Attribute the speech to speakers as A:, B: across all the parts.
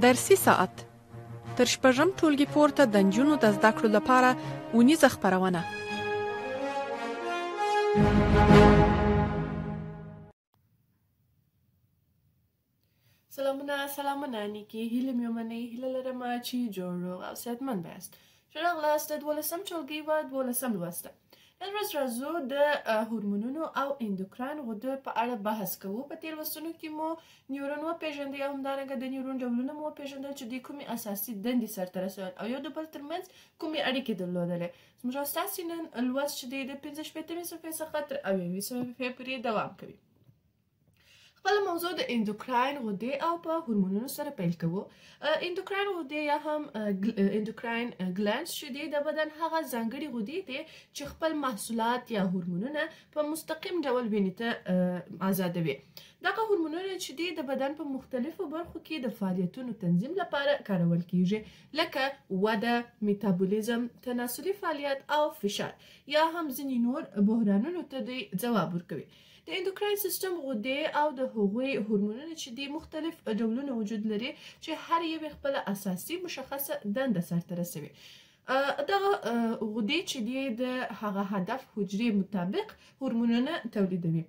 A: درسي ساعت تر شپږم ټولګي پورته د نجونو د زده کړو لپاره اونیزه خپرونه.
B: سلامونه نیکي هیله مې ومنئ. هیله لرم چې جوړ روغ او صحتمند یاست. ښه راغلاست د 12م ټولګي و 12م لوست. نن ورځ راځو د هورمونونو او اندوکراین غدو په اړه بحث کوو. په تیر لوستونو کې مو نیورون وپېژندئ او همدارنګه د نیورون ډولونه مو وپېژندل چې دوی کومې اساسي دندې سرته رسول او یو د بل ترمنځ کومې اړیکې درلودلې. زموږ او ستاسې نن لوست چې دی د 55مې صفحې څخه تر 80مې صفحې پورې دوام کوي. خپل موضوع د اندوکراین غدې او په هورمونونو سره پیل کوو. اندوکراین غدې یا هم اندوکراین ګلانډز چې دی د بدن هغه ځانګړي غدې دي چې خپل محصولات یا هورمونونه په مستقیم ډول وینې ته آزادوي. دغه هورمونونه چې دی د بدن په مختلفو برخو کې د فعالیتونو تنظیم لپاره کارول کیږي، لکه وده، میتابولیزم، تناسلي فعالیت او فشار یا هم ځینې نور بحرانونو ته دی ځواب ورکوي. د اندوکراین سیستم غدې او د هغوی هورمونونه چې دی مختلف ډولونه وجود لري چې هر یو خپل اساسي مشخصه دنده سرته رسوي. دغه غدې چې دی د هغه هدف حجرې مطابق هورمونونه تولیدوي.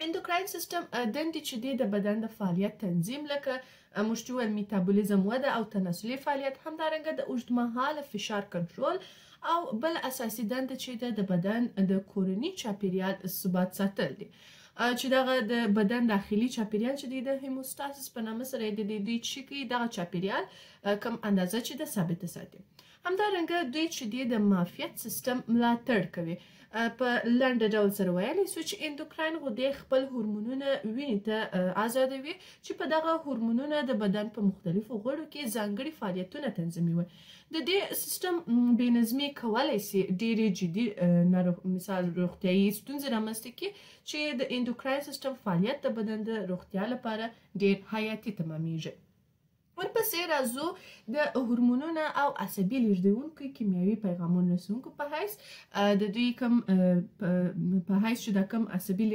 B: اندوکراین سیستم دندې چې دی د بدن د فعالیت تنظیم، لکه موږ چې وویل میتابولیزم، وده او تناسلي فعالیت، همدارنګه د اوږدمهاله فشار کنټرول او بل اساسي دنده چې د بدن د کورني چاپیریال ثبات ساتل دي، چې دغه د بدن داخلي چاپیریال چې دی د هیموستاسیس په نامه سره د دوی چې کوي دغه چاپیریال کم اندازه چې د ثابته ساتي. همدارنګه دوی چې دی د معافیت سیستم ملاتړ کوي. په لنډه ډول سره ویلی سو چې اندوکراین غدې خپل هورمونونه وینې ته آزادوي چې په دغه هورمونونه د بدن په مختلفو غړو کې ځانګړي فعالیتونه تنظیموي. د دې سیستم بې نظمي کولی سي ډېرې جدي مثال روغتیایي ستونزې رامنځته کړي چې د اندوکراین سیستم فعالیت د بدن د روغتیا لپاره ډېر حیاتي تمامیږي. ورپسې راځو د هورمونونو او عصبي لیږدونکو کیمیاوي پیغامونو رسونکو په حیث د دوی کوم په حیث چې دا کوم عصبي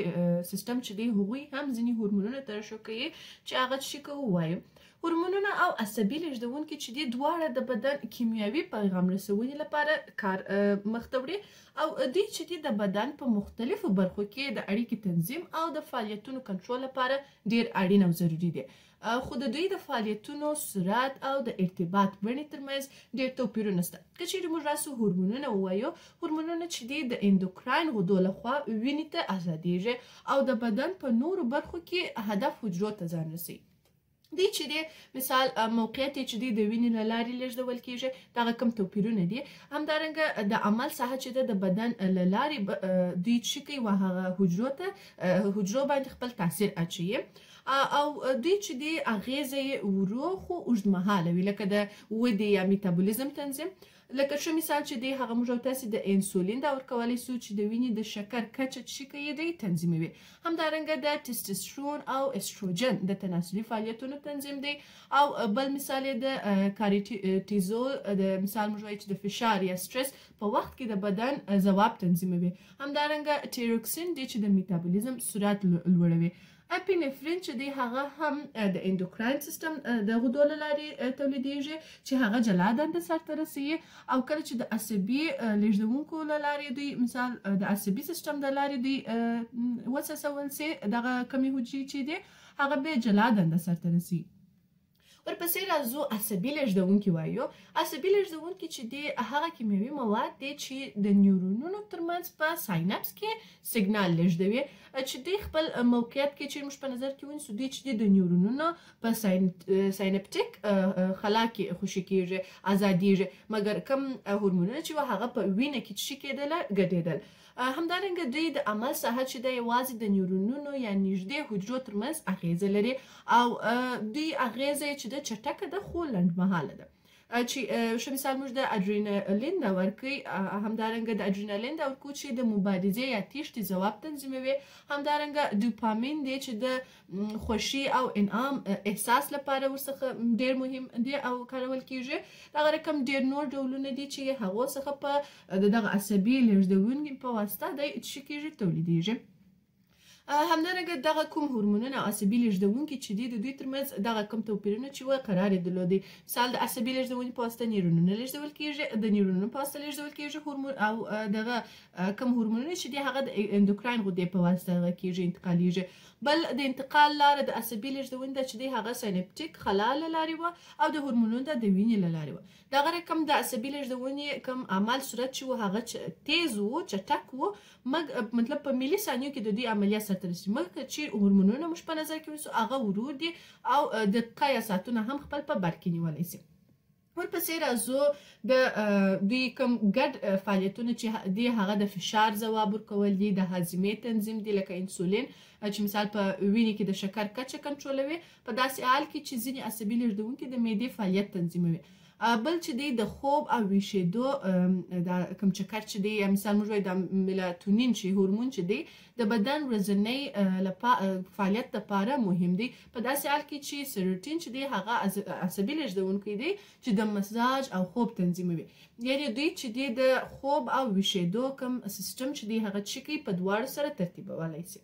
B: سیستم چې دی هغوی هم ځینې هورمونونه ترشح کوي چې هغه څه که ووایو. هورمونونه او عصبي لیږدونکي چې دی دواړه د بدن کیمیاوي پیغام رسونې لپاره کار مخته وړي او دوی چې دی د بدن په مختلفو برخو کې د اړیکې تنظیم او د فعالیتونو کنټرول لپاره ډیر اړین او ضروري دي. خو د دوی د فعالیتونو سرعت او د ارتباط بڼې ترمنځ ډیر توپیرونه شته. که چیرې موږ راسو هورمونونه ووایو، هورمونونه چې دی د اندوکراین غدو لخوا وینې ته آزادیږي او د بدن په نورو برخو کې هدف حجرو ته ځان رسوي. دی چې دی مثال موقعیت چې دی د وینې له لارې لیږدول کیږي، دغه کوم توپیرونه دي. همدارنګه د عمل ساحه چې د بدن له لارې دوی چې کوي هغه حجرو باندې خپل تاثیر اچوي او دوی چې دی اغیزه یې ورو خو اوږدمهاله وي، لکه د ودې یا میتابولیزم تنظیم. لکه ښه مثال چې دی هغه موږ او تاسې د انسولین دا ورکولی سو چې د وینې د شکر کچه چې کوي دی تنظیموي. همدارنګه د ټسټوسترون او استروجن د تناسلي فعالیتونو تنظیم دی او بل مثال یې د کارټیزول د مثال موږ وایو چې د فشار یا سټرس په وخت کې د بدن ځواب تنظیموي. همدارنګه ټیروکسین دی چې د میتابولیزم سرعت لوړوي. اپینفرین چې دی هغه هم د اندوکراین سیستم د غدو له لارې تولیدیږي چې هغه جلا دنده سرته رسوي او کله چې د عصبي لیږدونکو له لارې دوی مثال د عصبي سیستم د لارې دوی وڅڅول سي دغه کمې حجرې چې دی هغه بیا جلا دنده سرته رسوي. ورپسې راځو عصبي لیږدونکي وایو. عصبي لیږدونکي چې دی هغه کیمیاوي مواد دی چې د نیورونونو ترمنځ په ساینپس کې سیګنال لیږدوي چې دی خپل موقعیت کې چې موږ په نظر کې ونیسو دوی چې دی د نیورونونو په ساینپټیک خلا کې خوشي کیږي، آزادیږي، مګر کوم هورمونونه چې هغه په وینه کې چې کېدله ګډېدل. همدارنګه دوی د عمل ساحه چې دی یوازې د نیورونونو یا نږدې حجرو ترمنځ اغیزه لري او دوی اغیزه چې د چټکه ده خو لنډمهاله ده. چې ښه مثال موږ د اډرینالین دا ورکوي، همدارنګه د اډرینالین دا ورکوي چې د مبارزې یا تیښتې ځواب تنظیموي. همدارنګه ډوپامین دی چې د خوښي او انعام احساس لپاره ورڅخه ډیر مهم دی او کارول کیږي. دغه رقم ډیر نور ډولونه دي چې هغو څخه په دغه عصبي لیږدونکي په واسطه دی چې کیږي تولیدیږي. همدارنګه دغه کوم هورمونونه عصبي لیږدونکي چې دي د دوی ترمنځ دغه کوم توپیرونه چې وه قرار یې درلودی. مثال د عصبي لیږدونې په واسطه نیورونونه لیږدول کیږي، د نیورونونو په واسطه لیږدول کیږي هورمون، او دغه کوم هورمونونه چې دي هغه د اندوکراین غدې په واسطه هغه کیږي، انتقالیږي. بل د انتقال لاره د عصبي لیږدونې ده چې دی هغه ساینپټیک خلا له لارې وه، او د هورمونونو د وینې له لارې وه. دغه رقم د عصبي لیږدونې کوم عمل صورت چې و هغه تیز و، چټک و، مطلب په ملي ثانیو کې د دوی عملیات سرته رسي. مګر چې هورمونونه موږ په نظر کې ونیسو هغه ورو دي او دقیقه یا ساعتونه هم خپل په بر کې نیولی سي. ورپسې راځو د دوی کوم ګډ فعالیتونه چې دي هغه د فشار ځواب ورکول دي، د هاضمې تنظیم دي لکه انسولین چې مثال په وینې کې د شکر کچه کنټرولوي، په داسې حال کې چې ځینې عصبي لیږدونکي د معدې فعالیت تنظیموي. بل چې دی د خوب او ویښېدو د کوم چکر چې دی، مثال موږ وایو د میلاتونین چې هورمون چې دی د بدن ورځنی فعالیت لپاره مهم دی، په داسې حال کې چې سیروټین چې دی هغه عصبي لیږدونکی دی چې د مزاج او خوب تنظیموي. یعنې دوی چې دی د خوب او ویښېدو کوم سیستم چې دی هغه چې کوي په دواړو سره ترتیبولی سي.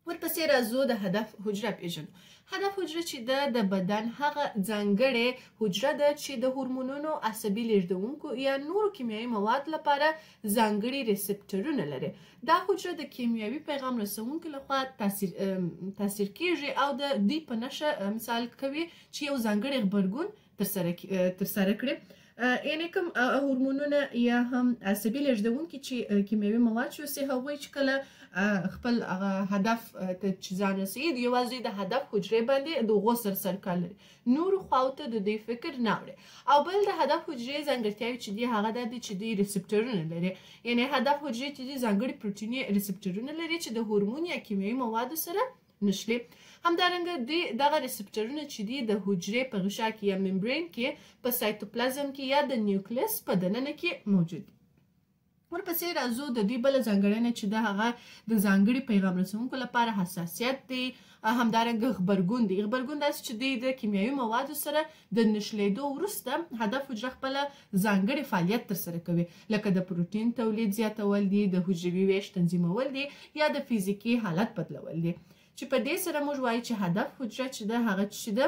B: ورپسې راځو د هدف حجره پیژنو. هدف حجره چې ده د بدن هغه ځانګړې حجره ده چې د هورمونونو، عصبي لیږدونکو یا نورو کیمیاوي مواد لپاره ځانګړي ریسپټرونه لري. دا حجره د کیمیاوي پیغام رسونکو لخوا تاثیر کیږي او د دوی په نښه مثال کوي چې یو ځانګړی غبرګون ترسره کړي. یعنې کوم هورمونونه یا هم عصبي لیږدونکي چې کیمیاوي مواد شوسي هغوی چې کله خپل هدف ته چې ځان رسوي یوازې د هدف حجرې باندې د هغو سره سرکار لري، نورو خواو ته د دوی فکر نه وړي. او بل د هدف حجرې ځانګړتیاوې چې دي هغه دا دي چې دوی ریسپټرونه لري. یعنې هدف حجرې چې دي ځانګړي پروټیني ریسپټرونه لري چې د هورمون یا کیمیاوي موادو سره نښلي. همدارنګه دوی دغه ریسپټرونه چې دي د حجرې په غشا کې یا ممبرین کې، په سایتوپلازم کې یا د نیوکلیس په دننه کې موجود دي. ورپسې راځو د دوی بله ځانګړنه چې د هغه د ځانګړي پیغام رسونکو لپاره حساسیت دی، همدارنګه غبرګون دی. غبرګون داسې چې دوی د کیمیاوي موادو سره د نښلېدو وروسته هدف حجره خپله ځانګړي فعالیت ترسره کوي، لکه د پروټین تولید زیاتول دي، د حجروي ویش تنظیمول دي، یا د فزیکي حالت بدلول دي. چې په دې سره موږ وایو چې هدف حجره چې ده هغه چې ده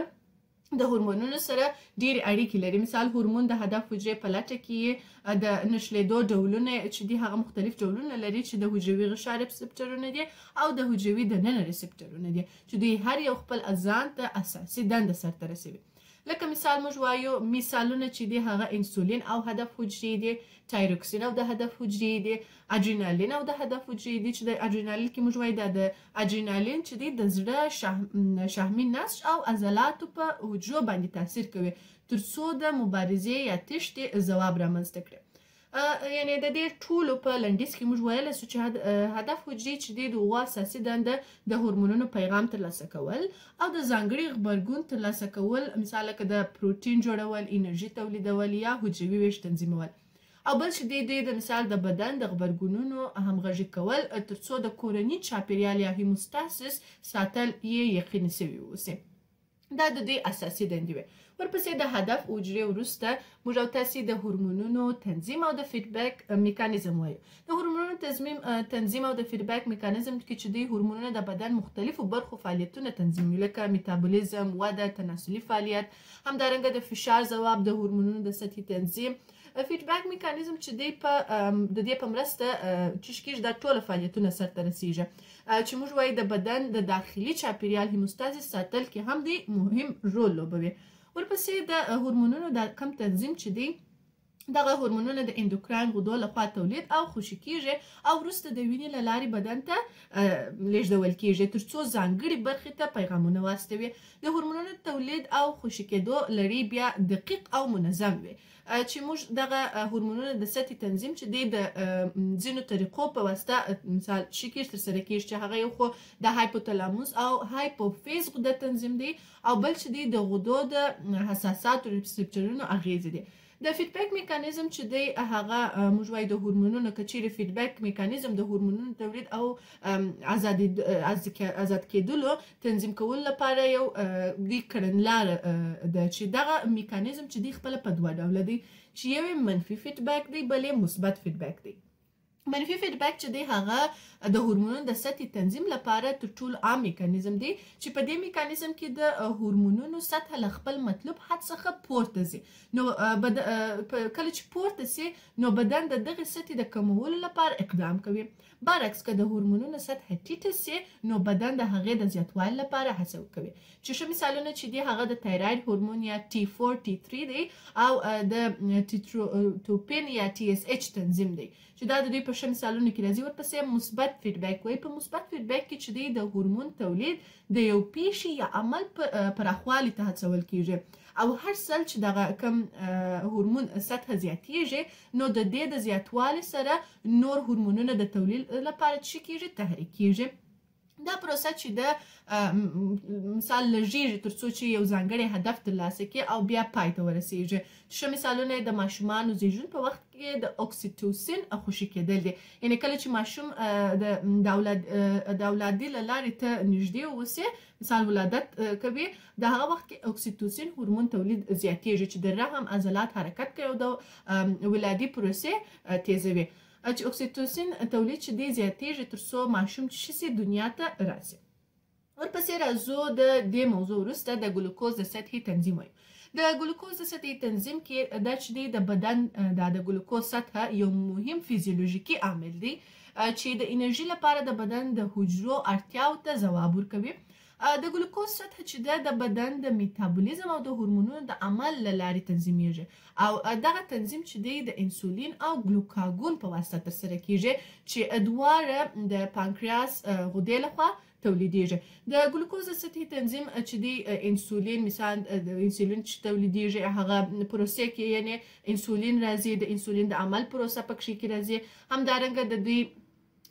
B: د هورمونونو سره ډېرې اړیکې لري. مثال هورمون د هدف حجرې په لټه کې د نښلېدو ډولونه چې دي هغه مختلف ډولونه لري چې د حجروي غشا ریسپټرونه دي او د حجروي دننه ریسپټرونه دي چې دوی هر یو خپل ځان ته اساسي دنده سرته رسوي. لکه مثال موږ وایو مثالونه چې دي هغه انسولین او هدف حجرې دي، تایروکسین او د هدف حجرې دي، اډرینالین او د هدف حجرې دي چې د اډرینالین کې موږ وایو د اډرینالین چې دی د زړه شحمي نسج او عضلاتو په حجرو باندې تاثیر کوي تر څو د مبارزې یا تښتې ځواب رامنځته کړي. یعنې د دې ټولو په لنډیز کې موږ ویلی سو چې هدف حجرې چې دی د هغو اساسي دنده د هورمونونو پیغام ترلاسه کول او د ځانګړي غبرګون ترلاسه کول، مثال لکه د پروټین جوړول، انرژي تولیدول یا حجروي ویش تنظیمول. او بل چې دی د مثال د بدن د غبرګونونو همغږي کول تر څو د کورني چاپیریال یا هیموستاسیس ساتل یې یقیني سوي واوسي. دا د دوی اساسي دندې وي. ورپسې د هدف حجرې وروسته موږ او تاسې د هورمونونو تنظیم او د فیډبیک میکانیزم وایو. د هورمونونو تنظیم او د فیډبیک میکانیزم کې چې دوی هورمونونه د بدن مختلفو برخو فعالیتونه تنظیموي، لکه میتابولیزم، وده، تناسلي فعالیت، همدارنګه د فشار ځواب، د هورمونونو د سطحي تنظیم. فیډبیک میکانیزم چې دی د دې په مرسته چې کېږي دا ټوله فعالیتونه سرته رسیږي چې موږ وایو د بدن د داخلي چاپیریال هیموستاسیس ساتل کې هم دی مهم رول لوبوي. ورپسې د هورمونونو د کم تنظیم چې دی دغه هورمونونه د اندوکراین غدو لخوا تولید او خوشې کیږي او وروسته د وینې له لارې بدن ته لیږدول کیږي تر څو ځانګړي برخې ته پیغامونه واستوي. د هورمونونو تولید او خوشې کېدو لړۍ بیا دقیق او منظم وي چې موږ دغه هورمونونه د سطحي تنظیم چې دی د ځینو طریقو په واسطه مثال شکل ترسره کیږي چې هغه یو خو د هایپوتلاموس او هایپوفیز غده تنظیم دی او بل چې دی د غدو د حساساتو ریسپټرونو اغیزې دی. د فیډبیک میکانیزم چې دی هغه موږ وایو د هورمونونو که چیرې فیډبیک میکانیزم د هورمونونو تولید او آزاد کېدلو تنظیم کولو لپاره یو دوی کړنلاره ده چې دغه میکانیزم چې دی خپله په دوه ډوله دی چې یو یې منفي فیډبیک دی بل یې مثبت فیډبیک دی. منفي فیډبیک چې دی هغه د هورمونونو د سطحې تنظیم لپاره تر ټولو عام میکانیزم دی چې په دې میکانیزم کې د هورمونونو سطح له خپل مطلوب حد څخه پورته ځي. نو کله چې پورته سي نو بدن د دغه سطحې د کمولو لپاره اقدام کوي. برعکس که د هورمونونو سطح ټیټه سي نو بدن د هغې د زیاتوالي لپاره هڅه کوي. چې ښه مثالونه چې دی هغه د تایراید هورمون یا T4 T3 دی او د ټیټروپین یا TSH تنظیم دی چې دا د دوی په ښه مثالونو کې راځي. ورپسې مثبت فیډبیک وایي. په مثبت فیډبیک کې چې دی د هورمون تولید د یو پیښې یا عمل پراخوالي ته هڅول کیږي او هر ځل چې دغه کم هورمون سطح زیاتیږي نو د دې د زیاتوالي سره نور هورمونونه د تولید لپاره څه کیږي تحریک کیږي. دا پروسه چې د مثال لږیږي تر څو چې یو ځانګړی هدف ترلاسه کړي او بیا پای ته ورسیږي. ښه مثالونه د ماشومانو زیږون په وخت کې د اکسیټوسین خوشي کېدل دي. یعنې کله چې ماشوم د اولادي له لارې ته نږدې اوسي مثال ولادت کوي د هغه وخت کې اکسیټوسین هورمون تولید زیاتیږي چې د رحم عضلات حرکت کوي او د ولادي پروسې تیزوي. چې اکسیټوسین تولید چې دی زیاتیږي تر څو ماشوم چې شي دنیا ته راسي. ورپسې راځو د دې موضوع وروسته د ګلوکوز د سطحې تنظیم وایو. د ګلوکوز د سطحې تنظیم کې دا چې دی د بدن د ګلوکوز سطحه یو مهم فیزیولوژیکي عامل دی چې د انرژي لپاره د بدن د حجرو اړتیاو ته ځواب ورکوي. د ګلوکوز سطح چې د بدن د میتابولیزم او د هورمونونو د عمل له لارې تنظیمیږي او دغه تنظیم چې دی د انسولین او ګلوکاګون په واسطه ترسره کیږي چې دواړه د پانکریاس غدې لخوا تولیدیږي. د ګلوکوز د سطحې تنظیم چې دی انسولین مثلا د انسولین چې تولیدیږي هغه پروسې کې یعنې انسولین راځي د انسولین د عمل پروسه پکې کې راځي. همدارنګه د دوی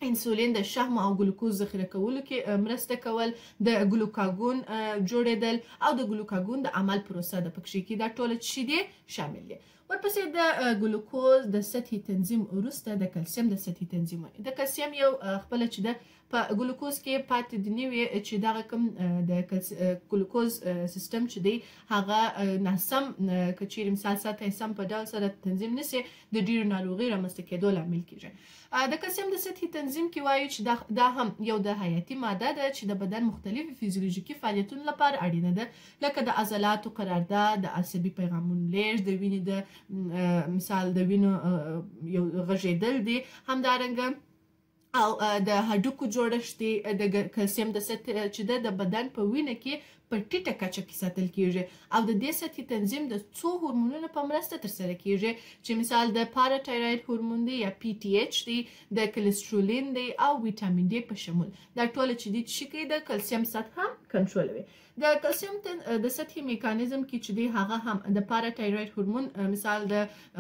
B: انسولین د شحم او ګلوکوز ذخیره کولو کې مرسته کول د ګلوکاګون جوړېدل او د ګلوکاګون د عمل پروسه د پکې کې دا ټول چې دی شامل دي. ورپسې د ګلوکوز د سطحې تنظیم وروسته د کلسیم د سطحې تنظیم وایي. د کلسیم یو خپله چې ده په ګلوکوز کې پاتې دي نه وي چې دغه کوم د ګلوکوز سیستم چې دی هغه ناسم که چیرې مثال سطح سم په ډول سره تنظیم نشي د ډېرو ناروغۍ رامنځته کېدو لامل کیږي. د کلسیم د سطحې تنظیم کې وایو چې دا هم یو د حیاتي ماده ده چې د بدن مختلفو فیزیولوژیکي فعالیتونو لپاره اړینه ده لکه د عضلاتو قرارداد د عصبي پیغامونو لیږد د وینې د مثال د وینو یو غږېدل دي. همدارنګه او د هډوکو جوړښت دی د کلسیم د سطح چې د بدن په وینه کې په ټیټه کچه کې ساتل کیږي او د دې سطحې تنظیم د څو هورمونونو په مرسته ترسره کیږي چې مثال د پاراتایراید هورمون دی یا PTH دی د کلسترولین دی او ویټامین ډي په شمول. دا ټول چې دي چې کوي د کلسیم سطح کنټرولوي. د کلسیم د سطحي میکانیزم کې چې دی هغه هم د پاراتایراید هورمون مثال د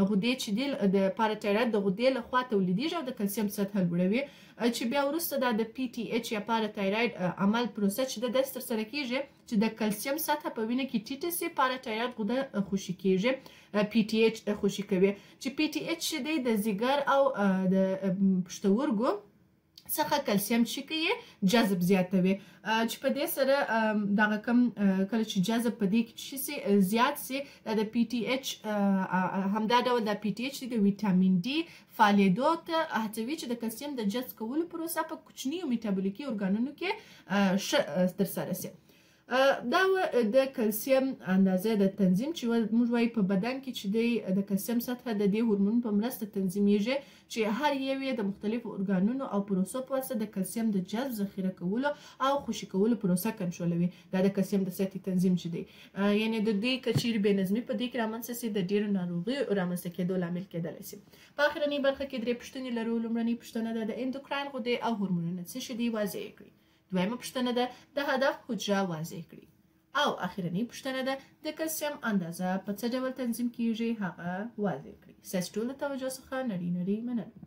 B: غدې چې دی د پاراتایراید د غدې لخوا تولیدیږي او د کلسیم سطح لوړوي چې بیا وروسته د PTH یا پاراتایراید عمل پروسه چې د ترسره کیږي چې د کلسیم سطح په وینه کې ټیټه سي پاراتایراید غده خوشي کیږي PTH خوشي کوي چې PTH چې دی د ځیګر او د پښتورګو څخه کلسیم چې کوي جذب زیاتوي چې په دې سره دغه کم کله چې جذب په دې کې شي زیات سي د PTH همدا ډول د PTH د ویټامین ډي فعالیدو ته هڅوي چې د کلسیم د جذب کولو پروسه په کوچنیو میټابولیکي ارګانونو کې ترسره سي. دا د کلسیم اندازه د تنظیم چې موږ وایي په بدن کې چې دی د کلسیم سطح د دې هورمون په مرسته تنظیمیږي چې هر یو یې د مختلفو ارګانونو او پروسو په واسطه د کلسیم د جذب ذخیره کولو او خوشي کولو پروسه کنټرولوي. دا د کلسیم د سطحې تنظیم چې دی یعنې د دې که چیرې بې نظمي په دې کې رامنځته سي د ډېرو ناروغیو رامنځته کېدو لامل کېدلی سي. په اخرنۍ برخه کې 3 پوښتنې لرو. لومړنۍ پوښتنه ده د اندوکراین غدې او هورمونونه څه شي دي واضح کړئ. دویمه پوښتنه ده د هدف حجره واضح کړئ. او اخرنۍ پوښتنه ده د کلسیم اندازه په څه ډول تنظیم کیږي هغه واضح کړئ. ستاسو ټول د توجه څخه نړۍ مننه.